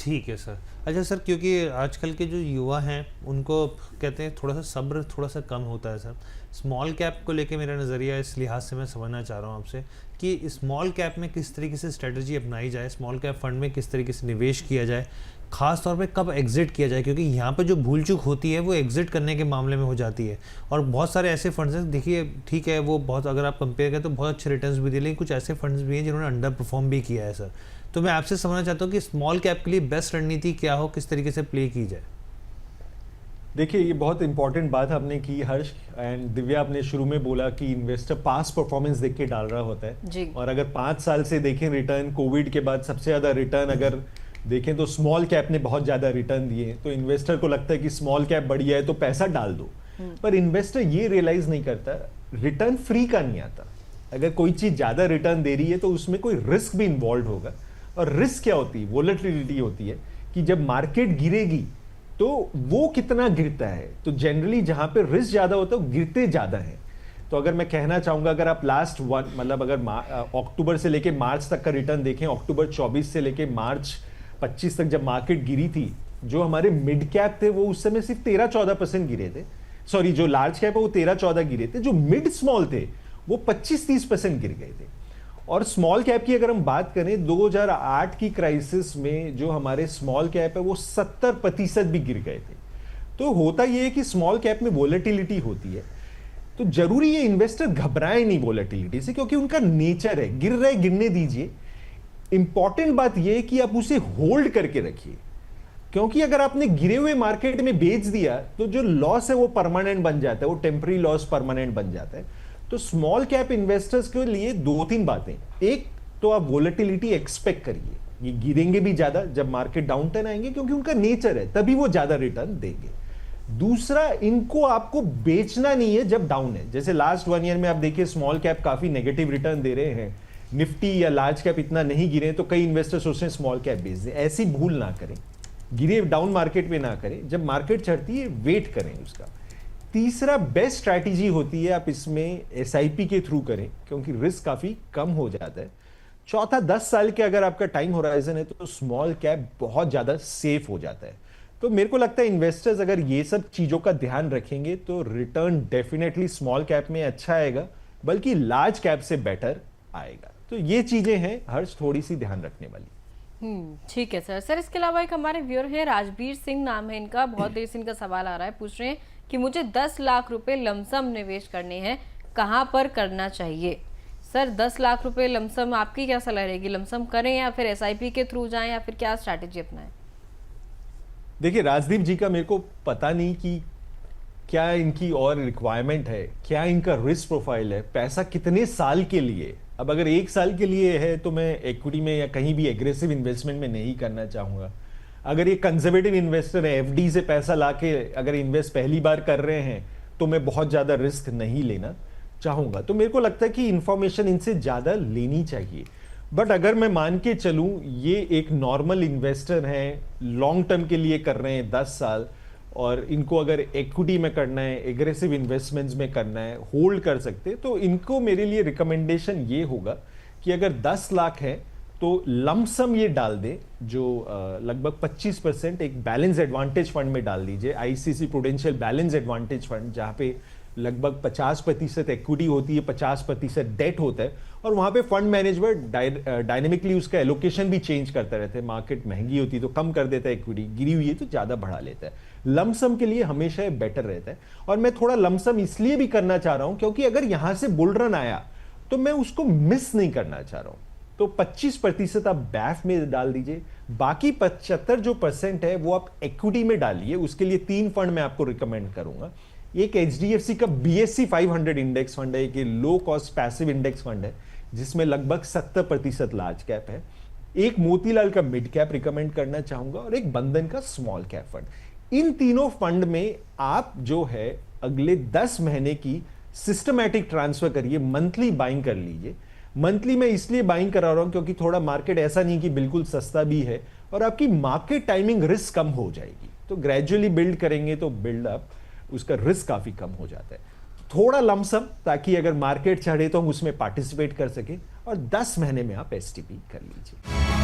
ठीक है सर। अच्छा सर, क्योंकि आजकल के जो युवा हैं उनको कहते हैं थोड़ा सा सब्र थोड़ा सा कम होता है सर। स्मॉल कैप को लेके मेरा नज़रिया इस लिहाज से मैं समझना चाह रहा हूँ आपसे कि स्मॉल कैप में किस तरीके से स्ट्रेटजी अपनाई जाए, स्मॉल कैप फंड में किस तरीके से निवेश किया जाए, खास तौर पे कब एग्जिट किया जाए, क्योंकि यहाँ पे जो भूल चूक होती है वो एग्जिट करने के मामले में हो जाती है। और बहुत सारे ऐसे फंड्स हैं, देखिए ठीक है वो बहुत, अगर आप कंपेयर करें तो बहुत अच्छे रिटर्न्स भी दिए, लेकिन कुछ ऐसे फंड्स भी हैं जिन्होंने अंडर परफॉर्म भी किया है सर। तो मैं आपसे समझना चाहता हूँ कि स्मॉल कैप के लिए बेस्ट रणनीति क्या हो, किस तरीके से प्ले की जाए। देखिए, ये बहुत इंपॉर्टेंट बात आपने की हर्ष एंड दिव्या। आपने शुरू में बोला कि इन्वेस्टर पास परफॉर्मेंस देख के डाल रहा होता है जी। और अगर 5 साल से देखें रिटर्न, कोविड के बाद सबसे ज़्यादा रिटर्न अगर देखें तो स्मॉल कैप ने बहुत ज़्यादा रिटर्न दिए। तो इन्वेस्टर को लगता है कि स्मॉल कैप बढ़िया है तो पैसा डाल दो, पर इन्वेस्टर ये रियलाइज नहीं करता रिटर्न फ्री का नहीं आता। अगर कोई चीज़ ज़्यादा रिटर्न दे रही है तो उसमें कोई रिस्क भी इन्वॉल्व होगा। और रिस्क क्या होती है? वोलेटिलिटी होती है कि जब मार्केट गिरेगी तो वो कितना गिरता है। तो जनरली जहां पे रिस्क ज्यादा होता है वो गिरते ज्यादा है। तो अगर मैं कहना चाहूंगा, अगर आप लास्ट वन मतलब अगर अक्टूबर से लेके मार्च तक का रिटर्न देखें, अक्टूबर 24 से लेके मार्च 25 तक जब मार्केट गिरी थी, जो हमारे मिड कैप थे वो उस समय सिर्फ 13-14% गिरे थे। सॉरी, जो लार्ज कैप है वो 13-14 गिरे थे, जो मिड स्मॉल थे वो 25-30% गिर गए थे। और स्मॉल कैप की अगर हम बात करें, 2008 की क्राइसिस में जो हमारे स्मॉल कैप है वो 70% भी गिर गए थे। तो होता यह है कि स्मॉल कैप में वोलेटिलिटी होती है, तो जरूरी है इन्वेस्टर घबराए नहीं वोलेटिलिटी से, क्योंकि उनका नेचर है, गिर रहे गिरने दीजिए। इंपॉर्टेंट बात यह है कि आप उसे होल्ड करके रखिए, क्योंकि अगर आपने गिरे हुए मार्केट में बेच दिया तो जो लॉस है वो परमानेंट बन जाता है, वो टेम्पररी लॉस परमानेंट बन जाता है। तो स्मॉल कैप इन्वेस्टर्स के लिए 2-3 बातें। एक तो आप वोलेटिलिटी एक्सपेक्ट करिए, ये गिरेंगे भी ज्यादा जब मार्केट डाउन टर्न आएंगे, क्योंकि उनका नेचर है, तभी वो ज्यादा रिटर्न देंगे। दूसरा, इनको आपको बेचना नहीं है जब डाउन है। जैसे लास्ट 1 ईयर में आप देखिए स्मॉल कैप काफी नेगेटिव रिटर्न दे रहे हैं, निफ्टी या लार्ज कैप इतना नहीं गिरे, तो कई इन्वेस्टर सोच रहे हैं स्मॉल कैप बेच दें। ऐसी भूल ना करें, गिरे डाउन मार्केट में ना करें, जब मार्केट चढ़ती है वेट करें उसका। तीसरा, बेस्ट स्ट्रैटेजी होती है आप इसमें एसआईपी के थ्रू करें, क्योंकि रिस्क काफी कम हो जाता है। चौथा, 10 साल के अगर आपका टाइम होराइजन है तो स्मॉल कैप बहुत ज्यादा सेफ हो जाता है। तो मेरे को लगता है इन्वेस्टर्स अगर ये सब चीजों का ध्यान रखेंगे तो रिटर्न डेफिनेटली स्मॉल कैप में अच्छा आएगा, बल्कि लार्ज कैप से बेटर आएगा। तो ये चीजें हैं हर्ष, थोड़ी सी ध्यान रखने वाली। ठीक है सर। सर, इसके अलावा एक हमारे व्यूअर है, राजवीर सिंह नाम है इनका, बहुत देर से इनका सवाल आ रहा है, पूछ रहे हैं कि मुझे 10 लाख रुपए लमसम निवेश करने हैं, कहां पर करना चाहिए? सर, 10 लाख रुपए लमसम, आपकी क्या सलाह रहेगी? लमसम करें या फिर एसआईपी के थ्रू जाएं या फिर क्या स्ट्रैटेजी अपनाएं? देखिए, राजदीप जी का मेरे को पता नहीं कि क्या इनकी और रिक्वायरमेंट है, क्या इनका रिस्क प्रोफाइल है, पैसा कितने साल के लिए। अब अगर 1 साल के लिए है तो मैं इक्विटी में या कहीं भी एग्रेसिव इन्वेस्टमेंट में नहीं करना चाहूंगा। अगर ये कंजर्वेटिव इन्वेस्टर है, एफडी से पैसा लाके अगर इन्वेस्ट पहली बार कर रहे हैं, तो मैं बहुत ज्यादा रिस्क नहीं लेना चाहूंगा। तो मेरे को लगता है कि इंफॉर्मेशन इनसे ज्यादा लेनी चाहिए। बट अगर मैं मान के चलूं ये एक नॉर्मल इन्वेस्टर हैं, लॉन्ग टर्म के लिए कर रहे हैं 10 साल, और इनको अगर इक्विटी में करना है, एग्रेसिव इन्वेस्टमेंट्स में करना है, होल्ड कर सकते, तो इनको मेरे लिए रिकमेंडेशन ये होगा कि अगर 10 लाख है तो लमसम ये डाल दे, जो लगभग 25% एक बैलेंस एडवांटेज फंड में डाल दीजिए, ICC prudential balance advantage fund, जहां पे लगभग 50% इक्विटी होती है, 50% डेट होता है, और वहां पे फंड मैनेजर डायनेमिकली उसका एलोकेशन भी चेंज करता रहता है। मार्केट महंगी होती है तो कम कर देता है इक्विटी, गिरी हुई है तो ज्यादा बढ़ा लेता है। लमसम के लिए हमेशा बेटर रहता है। और मैं थोड़ा लमसम इसलिए भी करना चाह रहा हूं क्योंकि अगर यहां से बुल रन आया तो मैं उसको मिस नहीं करना चाह रहा हूं। तो 25% आप बैफ में डाल दीजिए, बाकी 75 जो % है वो आप इक्विटी में डालिए। उसके लिए 3 फंड मैं आपको रिकमेंड करूंगा। एक एचडीएफसी का बीएससी 500 इंडेक्स फंड है, एक low cost passive index fund है जिसमें लगभग 70% लार्ज कैप है। एक मोतीलाल का मिड कैप रिकमेंड करना चाहूंगा, और एक बंधन का स्मॉल कैप फंड। इन तीनों फंड में आप जो है अगले 10 महीने की सिस्टमैटिक ट्रांसफर करिए, मंथली बाइंग कर लीजिए। मंथली मैं इसलिए बाइंग करा रहा हूं क्योंकि थोड़ा मार्केट ऐसा नहीं कि बिल्कुल सस्ता भी है, और आपकी मार्केट टाइमिंग रिस्क कम हो जाएगी। तो ग्रेजुअली बिल्ड करेंगे तो बिल्ड अप उसका रिस्क काफी कम हो जाता है। थोड़ा लमसम, ताकि अगर मार्केट चढ़े तो हम उसमें पार्टिसिपेट कर सके, और 10 महीने में आप एसटीपी कर लीजिए।